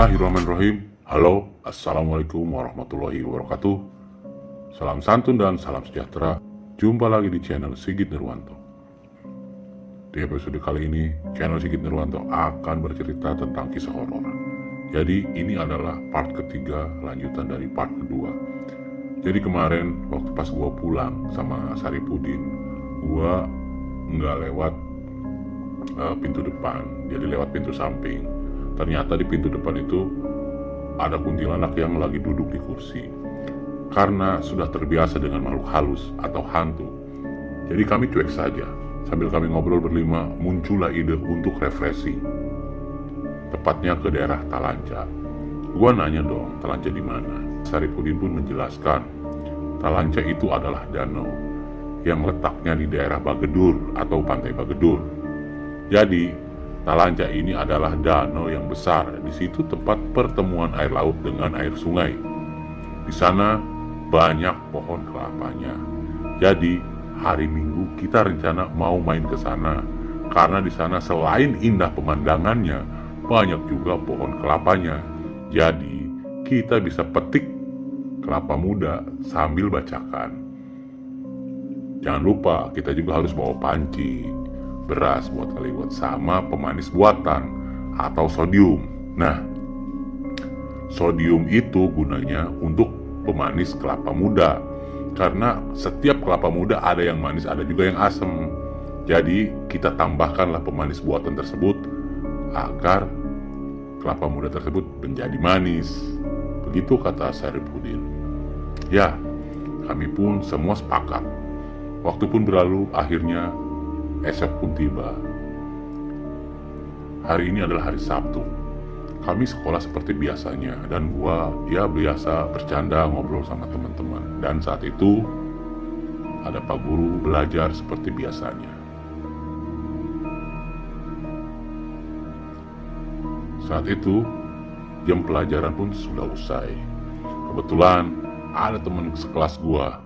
Bismillahirrahmanirrahim. Halo, Assalamualaikum warahmatullahi wabarakatuh. Salam santun dan salam sejahtera. Jumpa lagi di channel Sigit Nirwanto. Di episode kali ini, channel Sigit Nirwanto akan bercerita tentang kisah horor. Jadi ini adalah part ketiga lanjutan dari part kedua. Jadi kemarin waktu pas gua pulang sama Saripudin, gua nggak lewat pintu depan, jadi lewat pintu samping. Ternyata di pintu depan itu ada kuntilanak yang lagi duduk di kursi. Karena sudah terbiasa dengan makhluk halus atau hantu, jadi kami cuek saja. Sambil kami ngobrol berlima, muncullah ide untuk refreshing, tepatnya ke daerah Talanca. Gua nanya dong, Talanca di mana? Saripudin pun menjelaskan, Talanca itu adalah danau yang letaknya di daerah Bagedur atau Pantai Bagedur. Jadi Talanca ini adalah danau yang besar. Di situ tempat pertemuan air laut dengan air sungai. Di sana banyak pohon kelapanya. Jadi hari Minggu kita rencana mau main ke sana karena di sana selain indah pemandangannya, banyak juga pohon kelapanya. Jadi kita bisa petik kelapa muda sambil bacakan. Jangan lupa kita juga harus bawa panci, beras buat kaliwat, sama pemanis buatan atau sodium. Nah, sodium itu gunanya untuk pemanis kelapa muda, karena setiap kelapa muda ada yang manis, ada juga yang asam. Jadi kita tambahkanlah pemanis buatan tersebut agar kelapa muda tersebut menjadi manis. Begitu kata Saripudin. Ya, kami pun semua sepakat. Waktu pun berlalu, akhirnya esok pun tiba. Hari ini adalah hari Sabtu. Kami sekolah seperti biasanya, dan gua biasa bercanda ngobrol sama teman-teman. Dan saat itu ada Pak Guru belajar seperti biasanya. Saat itu jam pelajaran pun sudah usai. Kebetulan ada teman sekelas gua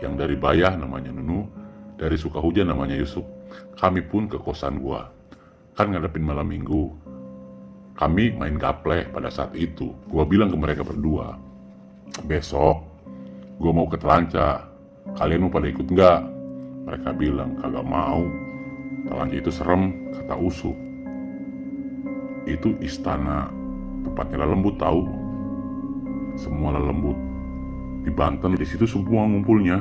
yang dari Bayah namanya Nunu, dari Sukahujan namanya Yusuf. Kami pun ke kosan gua. Kan ngadepin malam minggu, kami main gaple pada saat itu. Gua bilang ke mereka berdua, besok gua mau ke Talanca, kalian mau pada ikut nggak? Mereka bilang kagak mau, Talanca itu serem, kata Usuk. Itu istana tempatnya lelembut tahu. Semua lelembut di Banten, di situ semua ngumpulnya,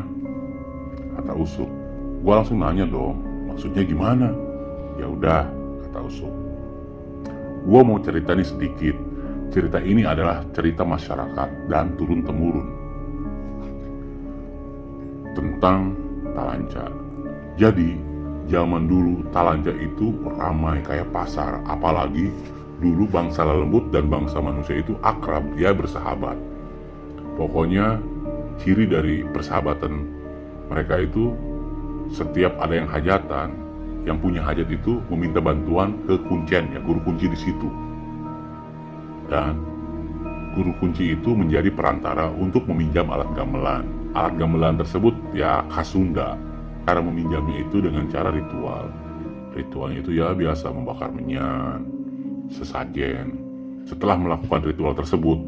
kata Usuk. Gua langsung nanya dong, maksudnya gimana? Ya udah, kata Usuk. Gua mau cerita nih sedikit. Cerita ini adalah cerita masyarakat dan turun-temurun tentang Talanca. Jadi, zaman dulu Talanca itu ramai kayak pasar. Apalagi dulu bangsa lelembut dan bangsa manusia itu akrab, bersahabat. Pokoknya ciri dari persahabatan mereka itu, setiap ada yang hajatan, yang punya hajat itu meminta bantuan ke kuncen, guru kunci di situ. Dan guru kunci itu menjadi perantara untuk meminjam alat gamelan. Alat gamelan tersebut khas Sunda. Cara meminjamnya itu dengan cara ritual. Ritualnya itu biasa membakar menyan, sesajen. Setelah melakukan ritual tersebut,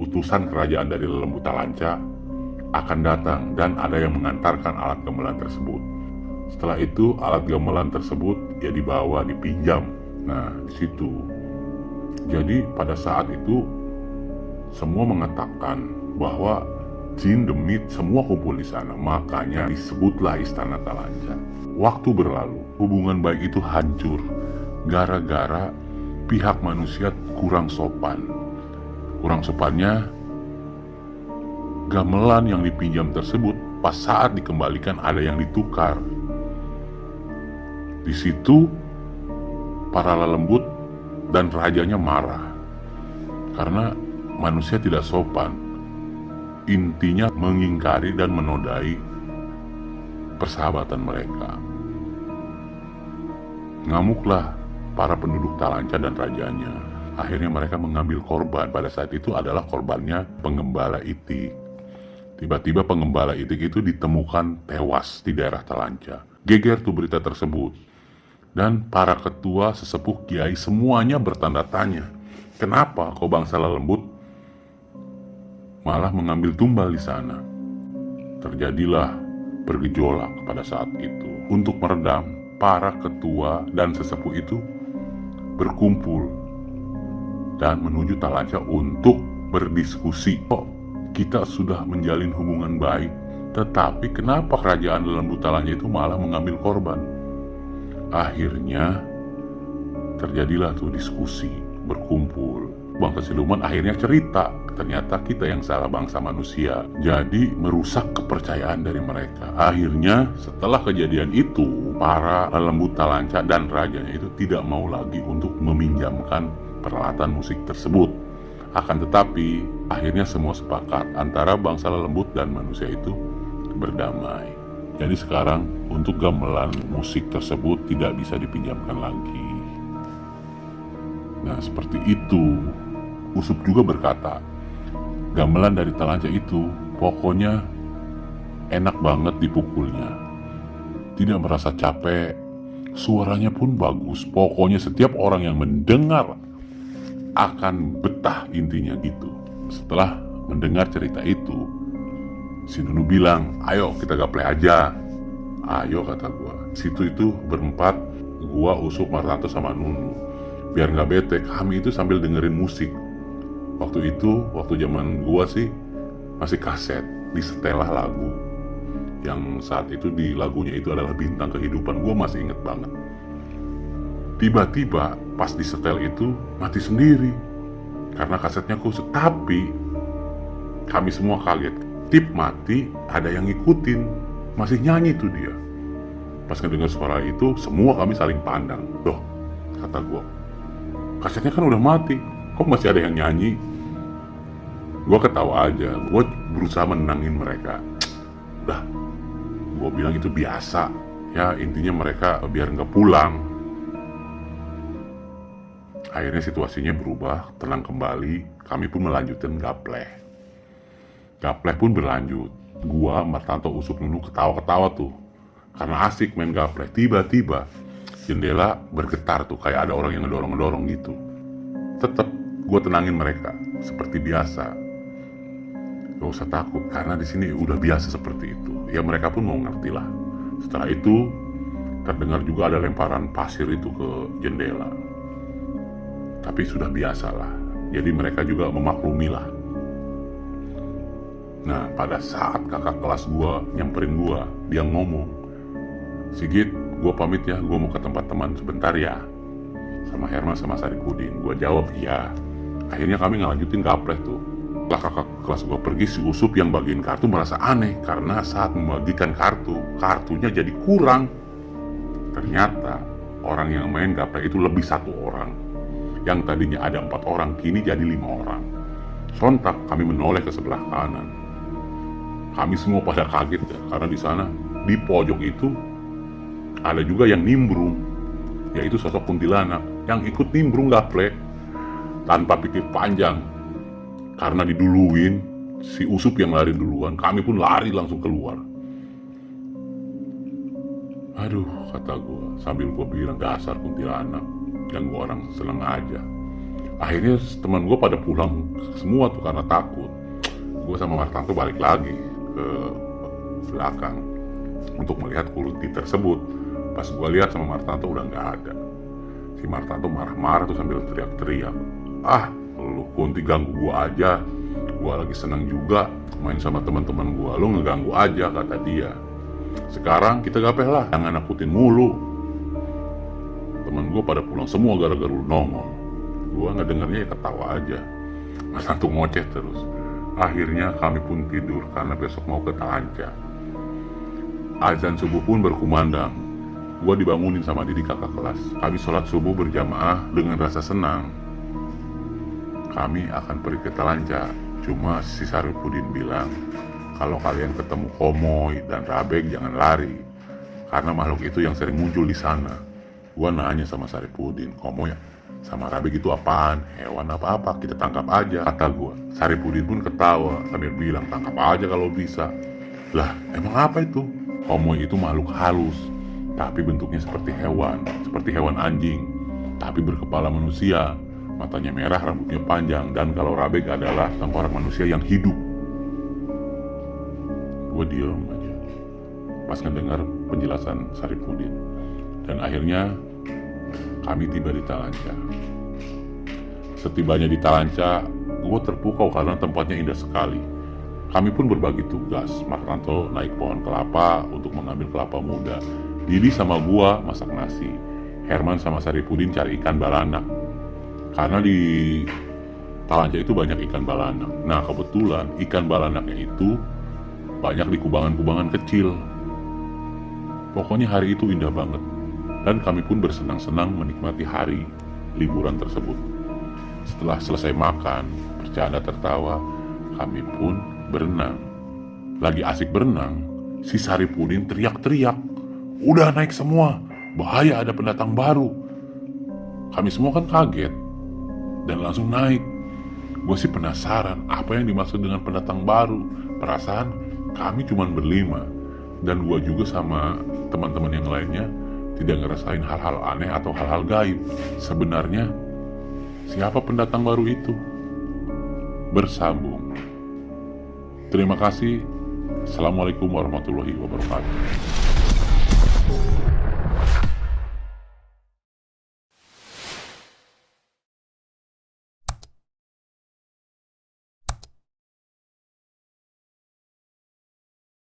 utusan kerajaan dari lelembut Talanca akan datang dan ada yang mengantarkan alat gamelan tersebut. Setelah itu alat gamelan tersebut dibawa, dipinjam. Nah, di situ. Jadi pada saat itu semua mengatakan bahwa jin demit semua kumpul di sana. Makanya disebutlah Istana Talanca. Waktu berlalu, hubungan baik itu hancur gara-gara pihak manusia kurang sopan. Kurang sopannya, gamelan yang dipinjam tersebut pas saat dikembalikan ada yang ditukar. Di situ para lelembut dan rajanya marah karena manusia tidak sopan. Intinya mengingkari dan menodai persahabatan mereka. Ngamuklah para penduduk Talanca dan rajanya. Akhirnya mereka mengambil korban. Pada saat itu adalah korbannya pengembala itik. Tiba-tiba pengembala itik itu ditemukan tewas di daerah Talanca. Geger tuh berita tersebut. Dan para ketua, sesepuh, kiai semuanya bertanda tanya. Kenapa kau bangsa lembut malah mengambil tumbal di sana? Terjadilah bergejolak pada saat itu. Untuk meredam, para ketua dan sesepuh itu berkumpul dan menuju Talanca untuk berdiskusi. Kita sudah menjalin hubungan baik, tetapi kenapa kerajaan Lembu Talanca itu malah mengambil korban? Akhirnya terjadilah tuh diskusi, berkumpul. Bangsa siluman akhirnya cerita, ternyata kita yang salah bangsa manusia. Jadi merusak kepercayaan dari mereka. Akhirnya setelah kejadian itu, para Lembu Talanca dan rajanya itu tidak mau lagi untuk meminjamkan peralatan musik tersebut. Akan tetapi akhirnya semua sepakat antara bangsa lembut dan manusia itu berdamai. Jadi sekarang untuk gamelan musik tersebut tidak bisa dipinjamkan lagi. Nah seperti itu. Usup juga berkata, gamelan dari Talanca itu pokoknya enak banget dipukulnya. Tidak merasa capek, suaranya pun bagus. Pokoknya setiap orang yang mendengar akan betah, intinya gitu. Setelah mendengar cerita itu, si Nunu bilang, ayo kita gaplek aja. Ayo kata gua. Situ itu berempat, gua, Usup, Martanto sama Nunu. Biar gak bete, kami itu sambil dengerin musik. Waktu itu, waktu zaman gua sih masih kaset, disetelah lagu. Yang saat itu di lagunya itu adalah Bintang Kehidupan. Gua masih inget banget. Tiba-tiba pas disetel itu mati sendiri karena kasetnya kusut. Tapi kami semua kaget. Tip mati, ada yang ngikutin, masih nyanyi tuh dia. Pas ngedengar suara itu, semua kami saling pandang. Loh, kata gua, kasetnya kan udah mati, kok masih ada yang nyanyi? Gue ketawa aja, gue berusaha menenangin mereka. Udah, gue bilang itu biasa. Ya intinya mereka biar nggak pulang. Akhirnya situasinya berubah, tenang kembali. Kami pun melanjutkan gapleh. Gapleh pun berlanjut. Gua, Martanto, Usup, Nunu ketawa-ketawa tuh. Karena asik main gapleh. Tiba-tiba jendela bergetar tuh, kayak ada orang yang ngedorong-ngedorong gitu. Tetap gue tenangin mereka seperti biasa. Gak usah takut karena di sini udah biasa seperti itu. Ya mereka pun mau ngerti lah. Setelah itu terdengar juga ada lemparan pasir itu ke jendela. Tapi sudah biasa lah. Jadi mereka juga memaklumi lah. Nah pada saat kakak kelas gue nyamperin gue, dia ngomong, Sigit, gue pamit ya, gue mau ke tempat teman sebentar ya, sama Herman sama Saripudin. Gue jawab iya. Akhirnya kami ngelanjutin gapleh tuh. Setelah kakak kelas gue pergi, si Usup yang bagiin kartu merasa aneh karena saat membagikan kartunya jadi kurang. Ternyata orang yang main gapleh itu lebih satu orang. Yang tadinya ada 4 orang, kini jadi 5 orang. Sontak kami menoleh ke sebelah kanan. Kami semua pada kaget ya, karena di sana di pojok itu ada juga yang nimbrung, yaitu sosok kuntilanak yang ikut nimbrung gapleh tanpa pikir panjang. Karena diduluin, si Usup yang lari duluan, kami pun lari langsung keluar. Aduh, kata gue sambil gue bilang, dasar kuntilanak, ganggu orang seneng aja. Akhirnya teman gue pada pulang semua tuh karena takut. Gue sama Martanto balik lagi ke belakang untuk melihat kunti tersebut. Pas gue lihat sama Martanto udah nggak ada. Si Martanto marah-marah tuh sambil teriak-teriak, ah lu kunti ganggu gue aja, gue lagi senang juga main sama teman-teman gue, lu ngeganggu aja, kata dia. Sekarang kita gapleh lah, jangan nakutin mulu. Teman gue pada pulang semua gara-gara lu nongol. Gue ngedengernya ya ketawa aja. Martanto ngoceh terus. Akhirnya kami pun tidur karena besok mau ke Talanca. Azan subuh pun berkumandang. Gue dibangunin sama Didi kakak kelas. Kami sholat subuh berjamaah dengan rasa senang. Kami akan pergi ke Talanca. Cuma si Saripudin bilang, kalau kalian ketemu Komoy dan Rabek jangan lari, karena makhluk itu yang sering muncul di sana. Gua nanya sama Saripudin, Komoy sama Rabek itu apaan? Hewan apa-apa, kita tangkap aja, kata gua. Saripudin pun ketawa sambil bilang, tangkap aja kalau bisa. Lah, emang apa itu? Komoy itu makhluk halus, tapi bentuknya seperti hewan anjing, tapi berkepala manusia. matanya merah, rambutnya panjang, dan kalau Rabek adalah tengkorak manusia yang hidup. Gue diem aja pas ngedengar penjelasan Saripudin. Dan akhirnya kami tiba di Talanca. Setibanya di Talanca, gue terpukau karena tempatnya indah sekali. Kami pun berbagi tugas. Martanto naik pohon kelapa untuk mengambil kelapa muda. Didi sama gua masak nasi. Herman sama Saripudin cari ikan balanak. Karena di Talanca itu banyak ikan balanak. Nah kebetulan ikan balanaknya itu banyak di kubangan-kubangan kecil. Pokoknya hari itu indah banget. Dan kami pun bersenang-senang menikmati hari liburan tersebut. Setelah selesai makan, bercanda tertawa, kami pun berenang. Lagi asik berenang, si Saripudin teriak-teriak, "Udah naik semua, bahaya ada pendatang baru." Kami semua kan kaget dan langsung naik. Gue sih penasaran apa yang dimaksud dengan pendatang baru. Perasaan kami cuma berlima, dan gue juga sama teman-teman yang lainnya tidak ngerasain hal-hal aneh atau hal-hal gaib. Sebenarnya siapa pendatang baru itu? Bersambung. Terima kasih. Assalamualaikum warahmatullahi wabarakatuh.